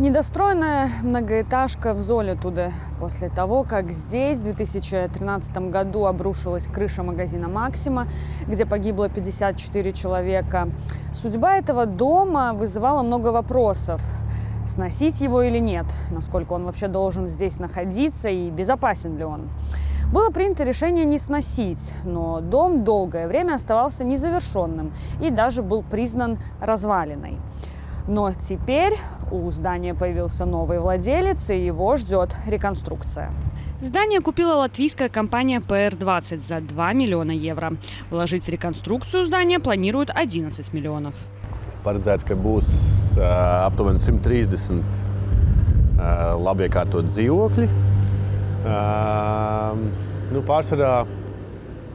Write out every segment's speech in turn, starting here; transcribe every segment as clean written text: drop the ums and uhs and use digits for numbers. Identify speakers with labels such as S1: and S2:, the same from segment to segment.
S1: Недостроенная многоэтажка в Золотуде после того, как здесь в 2013 году обрушилась крыша магазина «Максима», где погибло 54 человека. Судьба этого дома вызывала много вопросов. Сносить его или нет? Насколько он вообще должен здесь находиться и безопасен ли он? Было принято решение не сносить, но дом долгое время оставался незавершенным и даже был признан развалиной. Но теперь у здания появился новый владелец, и его ждет реконструкция. Здание купила латвийская компания PR20 за 2 миллиона евро. Вложить в реконструкцию здания планируют 11 миллионов.
S2: Paredzēts, ka būs aptuveni 130 labi iekārtot dzīvokļi. Pārsvarā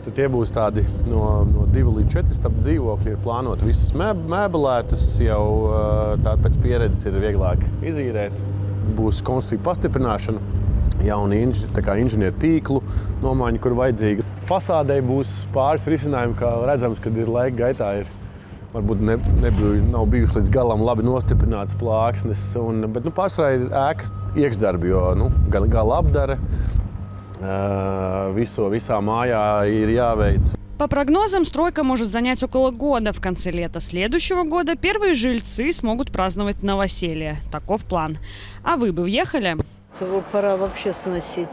S2: tie būs tādi no 2 līdz 4 stāvu dzīvokļi. Ir plānot visus mēbelētus, jau tāda pēc pieredzes ir vieglāk izīrēt. Būs konstrukcija pastiprināšana, jauni inženieru tīklu nomaiņa, kur vajadzīga. Fasādē būs pāris risinājumi, kā redzams, kad ir laika gaitā. Varbūt nav bijuši līdz galam labi nostiprināts plāksnes, bet pārsvarā ir ēkas iekšdarbi, jo gan gala apdare, visā mājā ir jāveic.
S1: По прогнозам, стройка может занять около года. В конце лета следующего года первые жильцы смогут праздновать новоселье. Таков план. А вы бы въехали?
S3: Его пора вообще сносить.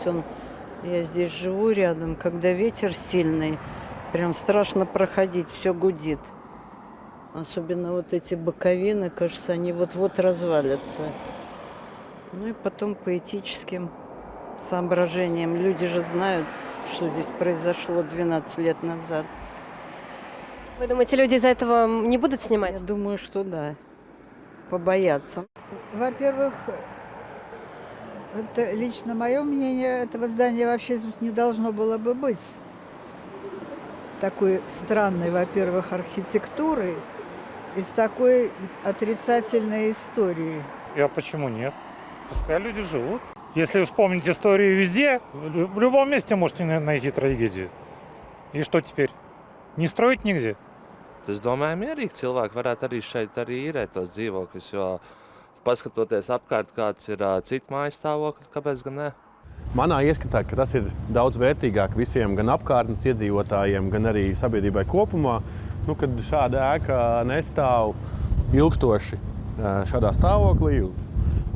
S3: Я здесь живу рядом. Когда ветер сильный, прям страшно проходить, все гудит. Особенно вот эти боковины, кажется, они вот-вот развалятся. Ну и потом по этическим соображениям. Люди же знают, что здесь произошло 12 лет назад.
S4: Вы думаете, люди из-за этого не будут снимать?
S3: Я думаю, что да. Побоятся.
S5: Во-первых, это лично мое мнение, этого здания вообще тут не должно было бы быть. Такой странной, во-первых, архитектурой и с такой отрицательной историей.
S6: А почему нет? Пускай люди живут. Если вспомнить историю везде, в любом месте можете найти трагедию. И что теперь? Не строить nigде?
S7: Es domāju, mierīgi cilvēki varētu arī šeit īrēt tos dzīvokļus, jo paskatoties apkārt, kāds ir cits mājas stāvokļi, kāpēc gan ne?
S2: Manā ieskatā, ka tas ir daudz vērtīgāk visiem, gan apkārtnes iedzīvotājiem, gan arī sabiedrībai kopumā, kad šāda ēka nestāv ilgstoši šādā stāvoklī.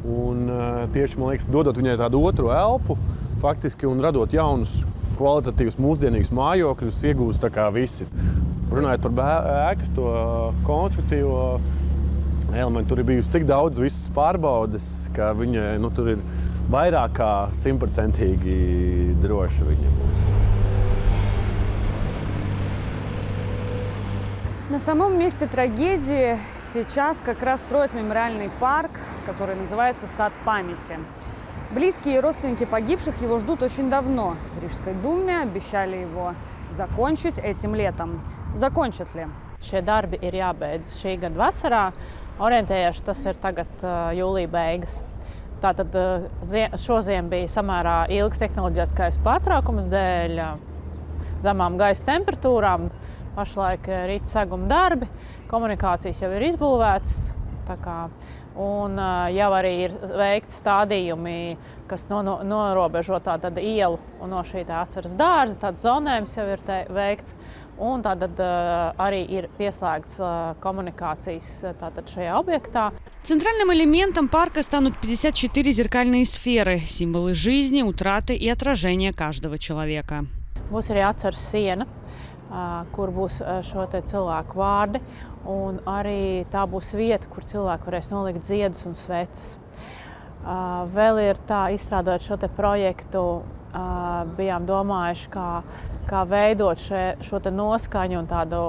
S2: Un tieši, man liekas, dodot viņai tādu otru elpu, faktiski, un radot jaunus, kvalitatīvus, mūsdienīgus mājokļus, iegūst tā kā visi. Runājot par ēkas to konstruktīvo elementu, tur ir bijusi tik daudz visas pārbaudes, ka viņa tur ir vairāk kā 100% droša viņa būs.
S1: На самом месте трагедии сейчас как раз строят мемориальный парк, который называется «Сад памяти». Близкие и родственники погибших его ждут очень давно. В Рижской думе обещали его закончить этим летом. Закончат ли?
S8: Šie darbi ir jābeidz šī gada vasarā. Orientējuši tas ir tagad jūlija beigas. Tātad šoziem bija samērā ilgs tehnoloģiskais pārtraukums dēļ zemām gaisa temperatūrām. Pašlaik rīt seguma darbi, komunikācijas jau ir izbūvētas, un jau arī ir veikti stādījumi, kas norobežo tātad ielu un no šī atceras dārza, tāds zonējums jau ir veikts, un tātad arī ir pieslēgts коммуникācijas tātad šajā объектā.
S1: Центральным элементом парка станут 54 зеркальные сферы, символы жизни, утраты и отражения каждого человека.
S8: Būs arī atceras siena, kur būs šo te cilvēku vārdi, un arī tā būs vieta, kur cilvēki varēs nolikt ziedus un sveces. Vēl ir tā, izstrādājot šo te projektu, bijām domājuši, kā veidot šo te noskaņu un tādu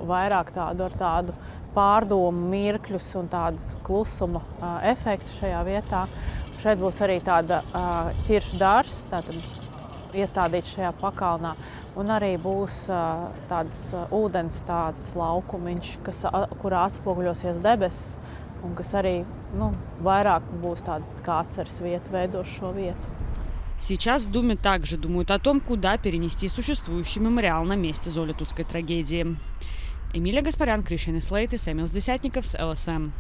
S8: vairāk tādu ar tādu pārdomu mirkļus un tādu klusuma efektu šajā vietā. Šeit būs arī tāda ķiršu dārzs, tātad iestādīts šajā pakalnā. Un arī būs tāds ūdens laukumiņš, kurā atspoguļosies debesis, un kas arī vairāk būs tāda kā atceres vieta, veidos šo vietu.
S1: Сейчас в Думе также думают о том, куда перенести существующий мемориал на месте Золотудской трагедии. Эмилия Гаспарян, Кришина Слейт и Сэмюэл Десятников с ЛСМ.